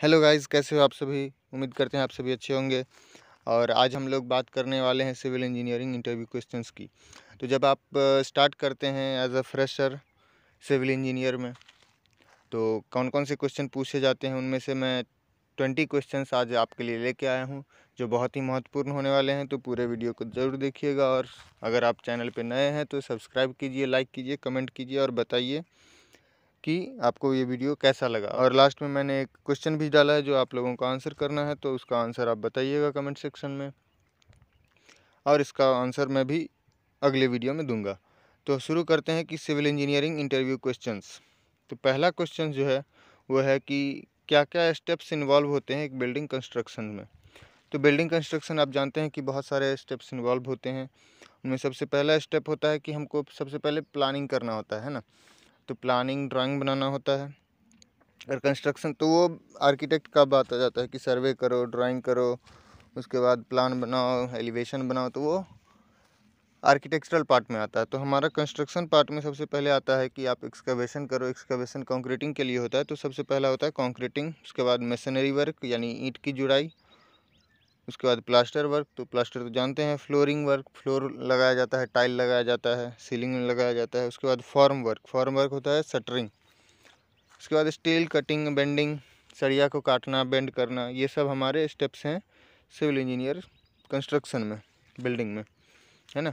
Hello guys, कैसे हो आप सभी। उम्मीद करते हैं आप सभी अच्छे होंगे। और आज हम लोग बात करने वाले हैं सिविल इंजीनियरिंग इंटरव्यू क्वेश्चंस की। तो जब आप स्टार्ट करते हैं as a fresher civil engineer में, तो कौन कौन से क्वेश्चन पूछे जाते हैं, उनमें से मैं 20 क्वेश्चंस आज आपके लिए लेके आया हूं, जो बहुत ही महत्वपूर्ण होने वाले हैं। तो पूरे वीडियो को ज़रूर देखिएगा। और अगर आप चैनल पर नए हैं तो सब्सक्राइब कीजिए, लाइक कीजिए, कमेंट कीजिए और बताइए कि आपको ये वीडियो कैसा लगा। और लास्ट में मैंने एक क्वेश्चन भी डाला है जो आप लोगों को आंसर करना है, तो उसका आंसर आप बताइएगा कमेंट सेक्शन में, और इसका आंसर मैं भी अगले वीडियो में दूंगा। तो शुरू करते हैं कि सिविल इंजीनियरिंग इंटरव्यू क्वेश्चंस। तो पहला क्वेश्चन जो है वो है कि क्या क्या स्टेप्स इन्वॉल्व होते हैं एक बिल्डिंग कंस्ट्रक्शन में। तो बिल्डिंग कंस्ट्रक्शन आप जानते हैं कि बहुत सारे स्टेप्स इन्वॉल्व होते हैं। उनमें सबसे पहला स्टेप होता है कि हमको सबसे पहले प्लानिंग करना होता है ना। तो प्लानिंग ड्राइंग बनाना होता है। और कंस्ट्रक्शन तो वो आर्किटेक्ट का बात आ जाता है कि सर्वे करो, ड्राइंग करो, उसके बाद प्लान बनाओ, एलिवेशन बनाओ, तो वो आर्किटेक्चरल पार्ट में आता है। तो हमारा कंस्ट्रक्शन पार्ट में सबसे पहले आता है कि आप एक्सकवेशन करो। एक्सकवेशन कंक्रीटिंग के लिए होता है, तो सबसे पहला होता है कंक्रीटिंग। उसके बाद मशीनरी वर्क यानी ईंट की जुड़ाई। उसके बाद प्लास्टर वर्क, तो प्लास्टर तो जानते हैं। फ्लोरिंग वर्क, फ्लोर लगाया जाता है, टाइल लगाया जाता है, सीलिंग में लगाया जाता है। उसके बाद फॉर्म वर्क, फॉर्म वर्क होता है शटरिंग। उसके बाद स्टील कटिंग, बेंडिंग, सरिया को काटना, बेंड करना, ये सब हमारे स्टेप्स हैं सिविल इंजीनियर कंस्ट्रक्शन में, बिल्डिंग में, है ना।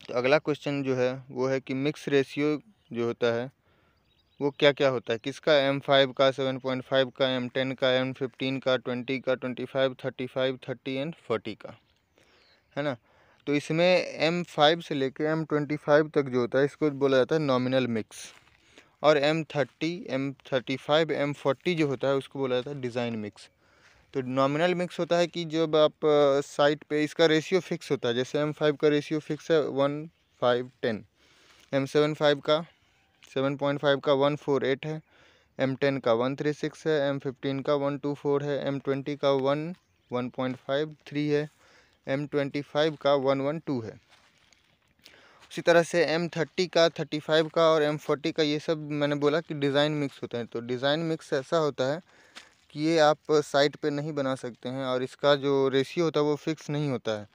तो अगला क्वेश्चन जो है वो है कि मिक्स रेशियो जो होता है वो क्या क्या होता है, किसका, M5 का, 7.5 का, M10 का, M15 का, 20 का, 25, 35, 30 एंड 40 का, है ना। तो इसमें M5 से लेकर M25 तक जो होता है इसको बोला जाता है नॉमिनल मिक्स। और M30, M35, M40 जो होता है उसको बोला जाता है डिज़ाइन मिक्स। तो नॉमिनल मिक्स होता है कि जब आप साइट पे इसका रेशियो फिक्स होता है। जैसे M5 का रेशियो फिक्स है 1:5:10, M75 का 7.5 का 1:4:8 है, M10 का 1:3:6 है, M15 का 1:2:4 है, M20 का 1:1.53 है, M25 का 1:1.2 है। उसी तरह से M30 का, 35 का और M40 का, ये सब मैंने बोला कि डिज़ाइन मिक्स होते हैं। तो डिज़ाइन मिक्स ऐसा होता है कि ये आप साइट पे नहीं बना सकते हैं, और इसका जो रेशियो होता है वो फिक्स नहीं होता है,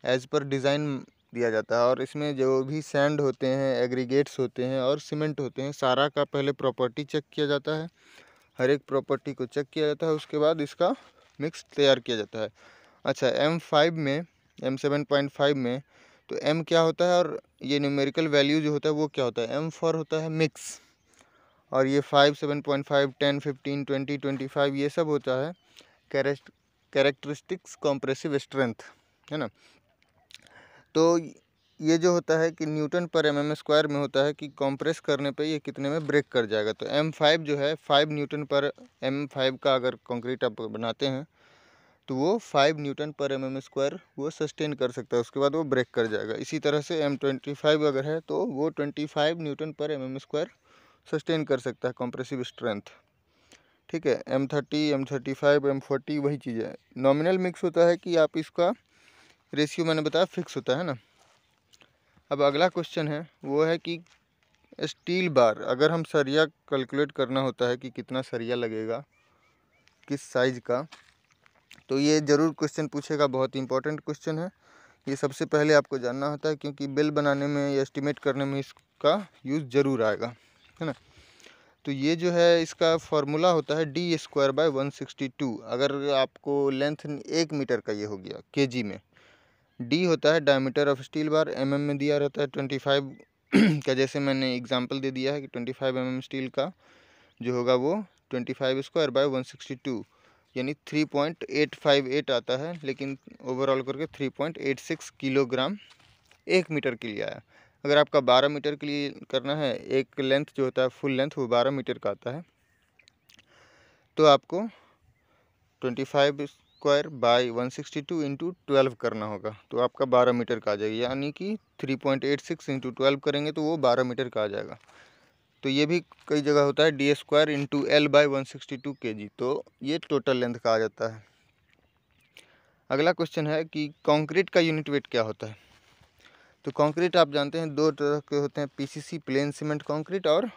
एज़ पर डिज़ाइन दिया जाता है। और इसमें जो भी सैंड होते हैं, एग्रीगेट्स होते हैं और सीमेंट होते हैं, सारा का पहले प्रॉपर्टी चेक किया जाता है। हर एक प्रॉपर्टी को चेक किया जाता है, उसके बाद इसका मिक्स तैयार किया जाता है। अच्छा, M5 में, M7.5 में तो M क्या होता है, और ये न्यूमेरिकल वैल्यू जो होता है वो क्या होता है। M4 होता है मिक्स, और ये 5, 7.5, 10, 15, 20, 25 ये सब होता है कैरेक्टरिस्टिक्स कॉम्प्रेसिव स्ट्रेंथ, है ना। तो ये जो होता है कि न्यूटन पर mm² में होता है कि कंप्रेस करने पे ये कितने में ब्रेक कर जाएगा। तो M5 जो है 5 न्यूटन पर M5 का अगर कंक्रीट आप बनाते हैं तो वो 5 न्यूटन पर mm² वो सस्टेन कर सकता है, उसके बाद वो ब्रेक कर जाएगा। इसी तरह से M25 अगर है तो वो 25 न्यूटन पर mm² सस्टेन कर सकता है कंप्रेसिव स्ट्रेंथ, ठीक है। M30, M35, M40 वही चीज़ है। नॉमिनल मिक्स होता है कि आप इसका रेशियो मैंने बताया फिक्स होता है ना। अब अगला क्वेश्चन है वो है कि स्टील बार, अगर हम सरिया कैलकुलेट करना होता है कि कितना सरिया लगेगा किस साइज़ का, तो ये ज़रूर क्वेश्चन पूछेगा। बहुत इंपॉर्टेंट क्वेश्चन है ये, सबसे पहले आपको जानना होता है, क्योंकि बिल बनाने में या एस्टिमेट करने में इसका यूज़ ज़रूर आएगा, है ना। तो ये जो है इसका फार्मूला होता है D²/162। अगर आपको लेंथ 1 मीटर का ये हो गया kg में, D होता है diameter of steel bar, mm में दिया रहता है 25 का। जैसे मैंने एग्जांपल दे दिया है कि 25 mm स्टील का जो होगा वो 25²/162 यानी 3.858 आता है, लेकिन ओवरऑल करके 3.86 किलोग्राम 1 मीटर के लिए आया। अगर आपका 12 मीटर के लिए करना है, एक लेंथ जो होता है फुल लेंथ वो 12 मीटर का आता है, तो आपको 25²/162 इंटू 12 करना होगा, तो आपका 12 मीटर का आ जाएगा। यानी कि 3.86 इंटू 12 करेंगे तो वो 12 मीटर का आ जाएगा। तो ये भी कई जगह होता है D² इंटू L/162 kg, तो ये टोटल लेंथ का आ जाता है। अगला क्वेश्चन है कि कंक्रीट का यूनिट वेट क्या होता है। तो कंक्रीट आप जानते हैं दो तरह के होते हैं, PCC प्लेन सीमेंट कंक्रीट और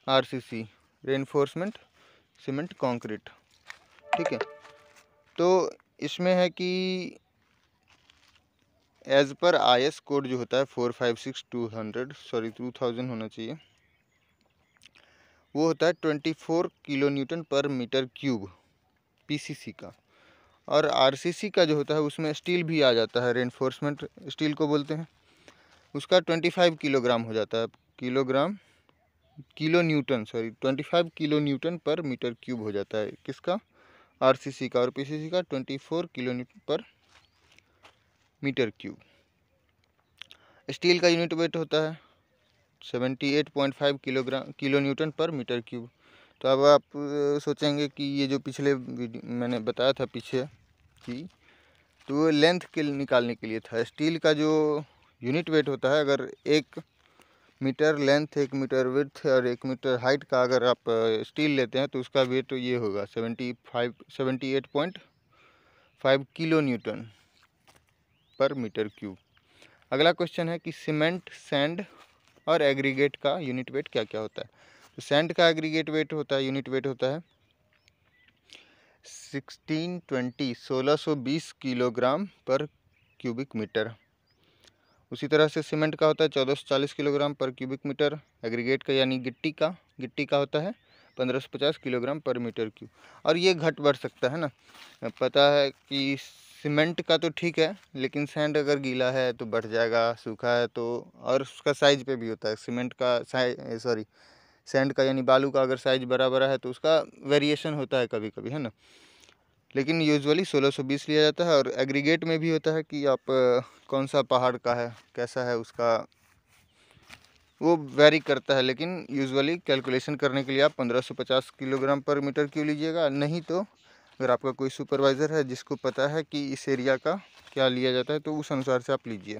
RCC रेनफोर्समेंट सीमेंट कंक्रीट। ठीक है। तो इसमें है कि एज पर IS कोड जो होता है 456-200 होना चाहिए, वो होता है 24 किलो न्यूटन पर मीटर क्यूब PCC का। और RCC का जो होता है उसमें स्टील भी आ जाता है, रेनफोर्समेंट स्टील को बोलते हैं, उसका 25 किलोग्राम हो जाता है, किलो न्यूटन 25 किलो न्यूटन पर मीटर क्यूब हो जाता है, किसका? RCC का। और PCC का 24 किलो न्यूटन पर मीटर क्यूब। स्टील का यूनिट वेट होता है 78.5 किलो न्यूटन पर मीटर क्यूब। तो अब आप सोचेंगे कि ये जो पिछले मैंने बताया था पीछे कि, तो वो लेंथ के निकालने के लिए था। स्टील का जो यूनिट वेट होता है, अगर 1 मीटर लेंथ, 1 मीटर विड्थ और 1 मीटर हाइट का अगर आप स्टील लेते हैं तो उसका वेट ये होगा 78.5 किलो न्यूटन पर मीटर क्यूब। अगला क्वेश्चन है कि सीमेंट, सैंड और एग्रीगेट का यूनिट वेट क्या क्या होता है। तो सैंड का एग्रीगेट वेट होता है, यूनिट वेट होता है 1620 किलोग्राम पर क्यूबिक मीटर। उसी तरह से सीमेंट का होता है 1440 किलोग्राम पर क्यूबिक मीटर। एग्रीगेट का यानी गिट्टी का होता है 1550 किलोग्राम पर मीटर क्यूब। और ये घट बढ़ सकता है ना, पता है कि सीमेंट का तो ठीक है, लेकिन सैंड अगर गीला है तो बढ़ जाएगा, सूखा है तो, और उसका साइज पे भी होता है। सीमेंट का सैंड का यानी बालू का अगर साइज बड़ा बड़ा है तो उसका वेरिएशन होता है कभी कभी, है ना, लेकिन यूजुअली 1620 लिया जाता है। और एग्रीगेट में भी होता है कि आप कौन सा पहाड़ का है, कैसा है उसका, वो वेरी करता है, लेकिन यूजुअली कैलकुलेशन करने के लिए आप 1550 किलोग्राम पर मीटर क्यूब लीजिएगा। नहीं तो अगर आपका कोई सुपरवाइज़र है जिसको पता है कि इस एरिया का क्या लिया जाता है तो उस अनुसार से आप लीजिए।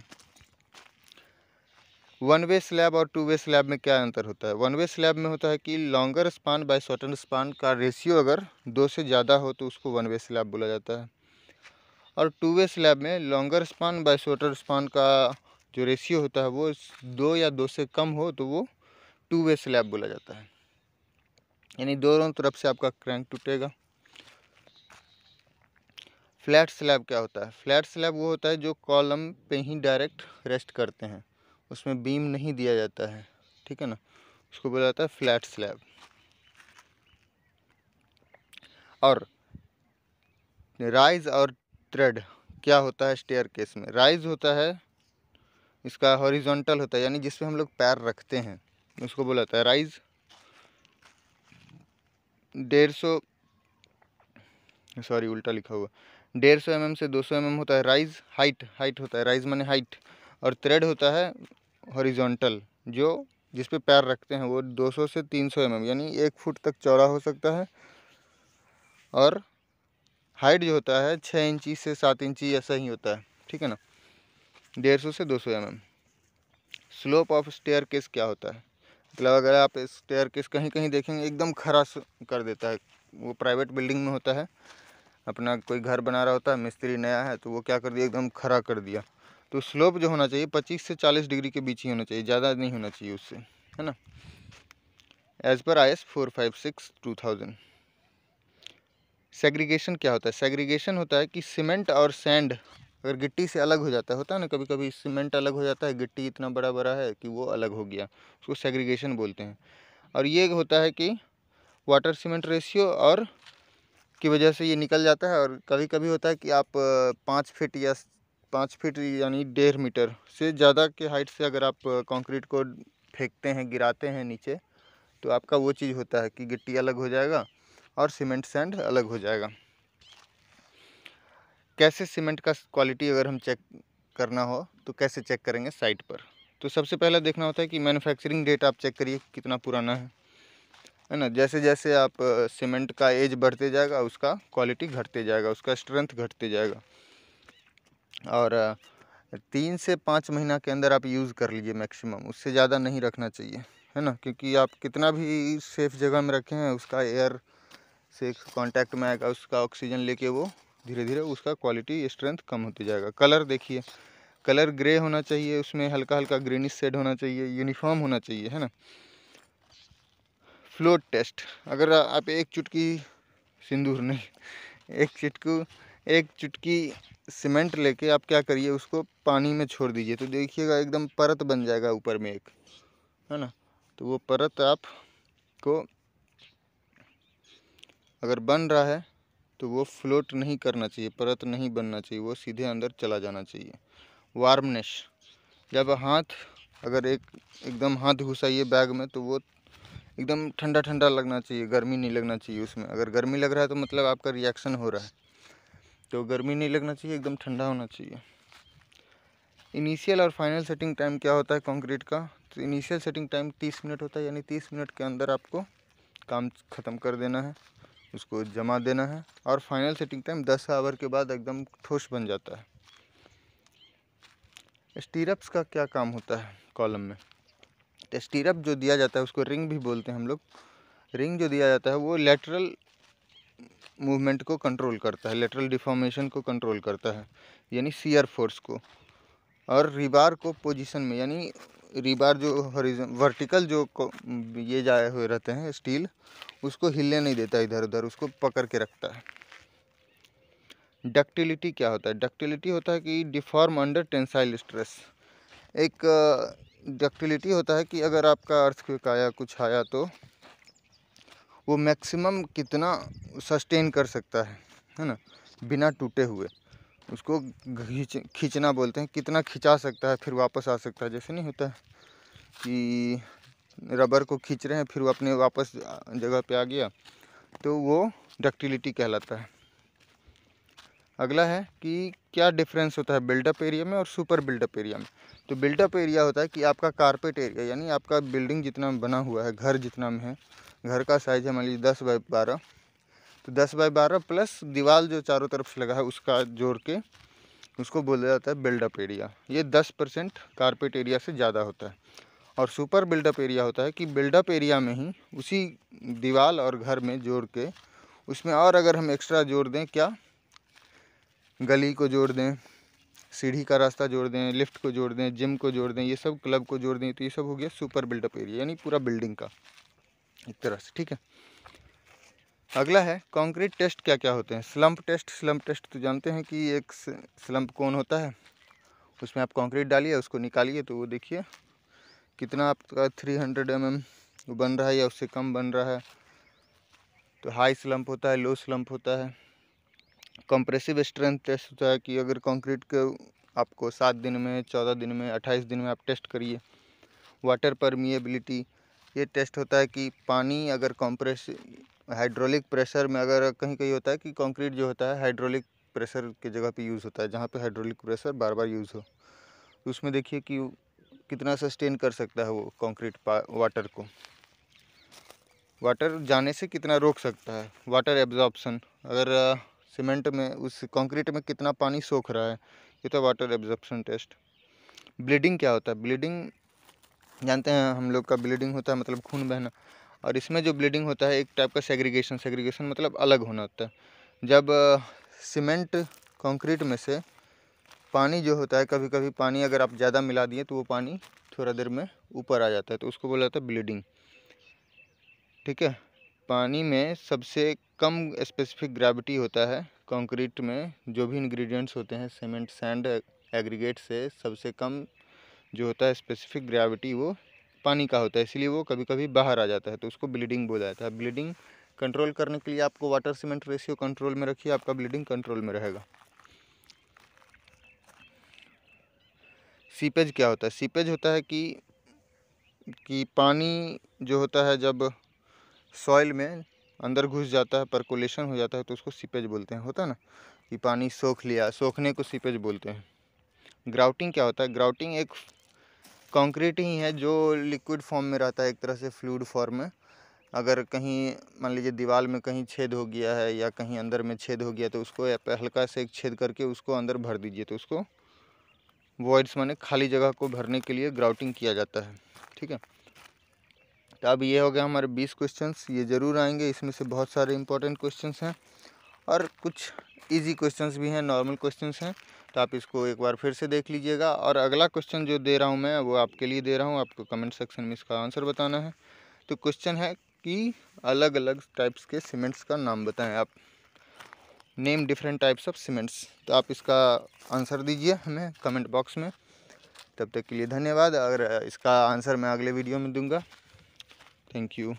वन वे स्लैब और टू वे स्लैब में क्या अंतर होता है? वन वे स्लैब में होता है कि longer span by shorter span का रेशियो अगर 2 से ज़्यादा हो तो उसको वन वे स्लैब बोला जाता है। और टू वे स्लैब में longer span by shorter span का जो रेशियो होता है वो 2 या 2 से कम हो तो वो टू वे स्लैब बोला जाता है, यानी दोनों तरफ से आपका क्रैंक टूटेगा। फ्लैट स्लैब क्या होता है? फ्लैट स्लैब वो होता है जो कॉलम पे ही डायरेक्ट रेस्ट करते हैं, उसमें बीम नहीं दिया जाता है, ठीक है ना, उसको बोला जाता है फ्लैट स्लैब। और राइज और थ्रेड क्या होता है स्टेयरकेस में? राइज होता है, इसका हॉरिजॉन्टल होता है, यानी जिसपे हम लोग पैर रखते हैं उसको बोला जाता है राइज। 150 उल्टा लिखा हुआ, 150 mm से 200 mm होता है राइज। हाइट होता है, राइज माने हाइट। और थ्रेड होता है हॉरिजॉन्टल, जो जिस पे पैर रखते हैं वो 200 से 300 mm यानी 1 फुट तक चौड़ा हो सकता है। और हाइट जो होता है 6 इंची से 7 इंची ऐसा ही होता है, ठीक है ना, 150 से 200 mm। Slope of staircase क्या होता है? मतलब अगर आप स्टेयर केस कहीं कहीं देखेंगे एकदम खड़ा कर देता है, वो प्राइवेट बिल्डिंग में होता है, अपना कोई घर बना रहा होता है, मिस्त्री नया है तो वो क्या कर दिया, एकदम खड़ा कर दिया। तो स्लोप जो होना चाहिए 25 से 40 डिग्री के बीच ही होना चाहिए, ज़्यादा नहीं होना चाहिए उससे, है ना, एज पर IS 456-2000। सेग्रीगेशन क्या होता है? सेग्रीगेशन होता है कि सीमेंट और सैंड अगर गिट्टी से अलग हो जाता है ना, कभी कभी सीमेंट अलग हो जाता है, गिट्टी इतना बड़ा बड़ा है कि वो अलग हो गया, उसको सेग्रीगेशन बोलते हैं। और ये होता है कि वाटर सीमेंट रेशियो और की वजह से ये निकल जाता है। और कभी कभी होता है कि आप 5 फीट यानी 1.5 मीटर से ज़्यादा के हाइट से अगर आप कंक्रीट को फेंकते हैं, गिराते हैं नीचे, तो आपका वो चीज़ होता है कि गिट्टी अलग हो जाएगा और सीमेंट सैंड अलग हो जाएगा। कैसे सीमेंट का क्वालिटी अगर हम चेक करना हो तो कैसे चेक करेंगे साइट पर? तो सबसे पहले देखना होता है कि मैन्युफैक्चरिंग डेट आप चेक करिए कितना पुराना है ना। जैसे जैसे आप सीमेंट का एज बढ़ते जाएगा उसका क्वालिटी घटते जाएगा, उसका स्ट्रेंथ घटते जाएगा। और 3 से 5 महीना के अंदर आप यूज़ कर लीजिए मैक्सिमम, उससे ज़्यादा नहीं रखना चाहिए, है ना, क्योंकि आप कितना भी सेफ़ जगह में रखें हैं उसका एयर से कांटेक्ट में आएगा, उसका ऑक्सीजन लेके वो धीरे धीरे उसका क्वालिटी स्ट्रेंथ कम होते जाएगा। कलर देखिए, कलर ग्रे होना चाहिए, उसमें हल्का हल्का ग्रीनिश शेड होना चाहिए, यूनिफॉर्म होना चाहिए, है ना। फ्लोट टेस्ट, अगर आप एक चुटकी सिंदूर नहीं, एक चुटकी सीमेंट लेके आप क्या करिए, उसको पानी में छोड़ दीजिए, तो देखिएगा एकदम परत बन जाएगा ऊपर में एक, है ना। तो वो परत आपको अगर बन रहा है तो वो फ्लोट नहीं करना चाहिए, परत नहीं बनना चाहिए, वो सीधे अंदर चला जाना चाहिए। वार्मनेस, जब हाथ अगर एकदम हाथ घुसाइए बैग में तो वो एकदम ठंडा ठंडा लगना चाहिए, गर्मी नहीं लगना चाहिए उसमें। अगर गर्मी लग रहा है तो मतलब आपका रिएक्शन हो रहा है, तो गर्मी नहीं लगना चाहिए, एकदम ठंडा होना चाहिए। इनिशियल और फाइनल सेटिंग टाइम क्या होता है कंक्रीट का, तो इनिशियल सेटिंग टाइम 30 मिनट होता है, यानी 30 मिनट के अंदर आपको काम ख़त्म कर देना है, उसको जमा देना है। और फाइनल सेटिंग टाइम 10 आवर के बाद एकदम ठोस बन जाता है। स्टीरअप्स का क्या काम होता है कॉलम में, तो स्टीरअप जो दिया जाता है उसको रिंग भी बोलते हैं हम लोग। रिंग जो दिया जाता है वो लेटरल मूवमेंट को कंट्रोल करता है, लेटरल डिफॉर्मेशन को कंट्रोल करता है, यानी शियर फोर्स को। और रिबार को पोजीशन में, यानी रिबार जो वर्टिकल जो ये जाए हुए रहते हैं स्टील, उसको हिलने नहीं देता इधर उधर, उसको पकड़ के रखता है। डक्टिलिटी क्या होता है, डक्टिलिटी होता है कि डिफॉर्म अंडर टेंसाइल स्ट्रेस। एक डक्टिलिटी होता है कि अगर आपका अर्थक्वेक आया, कुछ आया, तो वो मैक्सिमम कितना सस्टेन कर सकता है ना, बिना टूटे हुए। उसको खींचना बोलते हैं, कितना खिंचा सकता है फिर वापस आ सकता है। जैसे नहीं होता है कि रबर को खींच रहे हैं फिर वो अपने वापस जगह पे आ गया, तो वो डक्टिलिटी कहलाता है। अगला है कि क्या डिफरेंस होता है बिल्डअप एरिया में और सुपर बिल्डअप एरिया में। तो बिल्डअप एरिया होता है कि आपका कारपेट एरिया, यानी आपका बिल्डिंग जितना बना हुआ है, घर जितना में है, घर का साइज है मान लीजिए 10 बाई 12, तो 10 बाई 12 प्लस दीवार जो चारों तरफ से लगा है उसका जोड़ के उसको बोला जाता है बिल्डअप एरिया। ये 10% कारपेट एरिया से ज़्यादा होता है। और सुपर बिल्डअप एरिया होता है कि बिल्डअप एरिया में ही उसी दीवार और घर में जोड़ के उसमें और अगर हम एक्स्ट्रा जोड़ दें, क्या, गली को जोड़ दें, सीढ़ी का रास्ता जोड़ दें, लिफ्ट को जोड़ दें, जिम को जोड़ दें, ये सब क्लब को जोड़ दें, तो ये सब हो गया सुपर बिल्डअप एरिया, यानी पूरा बिल्डिंग का एक तरह से। ठीक है, अगला है कंक्रीट टेस्ट क्या क्या होते हैं। स्लम्प टेस्ट, स्लम्प टेस्ट तो जानते हैं कि एक स्लम्प कौन होता है, उसमें आप कंक्रीट डालिए, उसको निकालिए, तो वो देखिए कितना आपका 300 mm बन रहा है या उससे कम बन रहा है। तो हाई स्लम्प होता है, लो स्लम्प होता है। कंप्रेसिव स्ट्रेंथ टेस्ट होता है कि अगर कंक्रीट के आपको 7 दिन में, 14 दिन में, 28 दिन में आप टेस्ट करिए। वाटर परमिएबिलिटी, ये टेस्ट होता है कि पानी अगर हाइड्रोलिक प्रेशर में, अगर कहीं कहीं होता है कि कंक्रीट जो होता है हाइड्रोलिक प्रेशर के जगह पे यूज़ होता है, जहाँ पे हाइड्रोलिक प्रेशर बार बार यूज़ हो, तो उसमें देखिए कि कितना सस्टेन कर सकता है वो कंक्रीट वाटर को, वाटर जाने से कितना रोक सकता है। वाटर एब्जॉर्प्शन, अगर सीमेंट में, उस कंक्रीट में कितना पानी सोख रहा है, ये तो वाटर एब्जॉर्प्शन टेस्ट। ब्लीडिंग क्या होता है, ब्लीडिंग जानते हैं हम लोग का, ब्लीडिंग होता है मतलब खून बहना। और इसमें जो ब्लीडिंग होता है एक टाइप का सेग्रीगेशन, सेग्रीगेशन मतलब अलग होना होता है। जब सीमेंट कंक्रीट में से पानी जो होता है, कभी कभी पानी अगर आप ज़्यादा मिला दिए तो वो पानी थोड़ा देर में ऊपर आ जाता है, तो उसको बोला जाता है ब्लीडिंग। ठीक है, पानी में सबसे कम स्पेसिफिक ग्रेविटी होता है कंक्रीट में, जो भी इंग्रेडिएंट्स होते हैं सीमेंट, सैंड, एग्रीगेट से सबसे कम जो होता है स्पेसिफिक ग्रेविटी वो पानी का होता है, इसलिए वो कभी कभी बाहर आ जाता है, तो उसको ब्लीडिंग बोला जाता है। ब्लीडिंग कंट्रोल करने के लिए आपको वाटर सीमेंट रेशियो कंट्रोल में रखिए, आपका ब्लीडिंग कंट्रोल में रहेगा। सीपेज क्या होता है, सीपेज होता है कि पानी जो होता है जब सॉइल में अंदर घुस जाता है, परकोलेशन हो जाता है, तो उसको सीपेज बोलते हैं। होता है ना कि पानी सोख लिया, सोखने को सीपेज बोलते हैं। ग्राउटिंग क्या होता है, ग्राउटिंग एक कंक्रीट ही है जो लिक्विड फॉर्म में रहता है, एक तरह से फ्लूइड फॉर्म में। अगर कहीं मान लीजिए दीवार में कहीं छेद हो गया है या कहीं अंदर में छेद हो गया, तो उसको हल्का से एक छेद करके उसको अंदर भर दीजिए, तो उसको वॉइड्स माने खाली जगह को भरने के लिए ग्राउटिंग किया जाता है। ठीक है, तो अब ये हो गया हमारे 20 क्वेश्चंस, ये ज़रूर आएंगे, इसमें से बहुत सारे इंपॉर्टेंट क्वेश्चंस हैं और कुछ इजी क्वेश्चंस भी हैं, नॉर्मल क्वेश्चंस हैं, तो आप इसको एक बार फिर से देख लीजिएगा। और अगला क्वेश्चन जो दे रहा हूँ मैं वो आपके लिए दे रहा हूँ, आपको कमेंट सेक्शन में इसका आंसर बताना है। तो क्वेश्चन है कि अलग अलग टाइप्स के सीमेंट्स का नाम बताएं आप, name different types of cements. तो आप इसका आंसर दीजिए हमें कमेंट बॉक्स में। तब तक के लिए धन्यवाद। अगर इसका आंसर मैं अगले वीडियो में दूंगा। Thank you.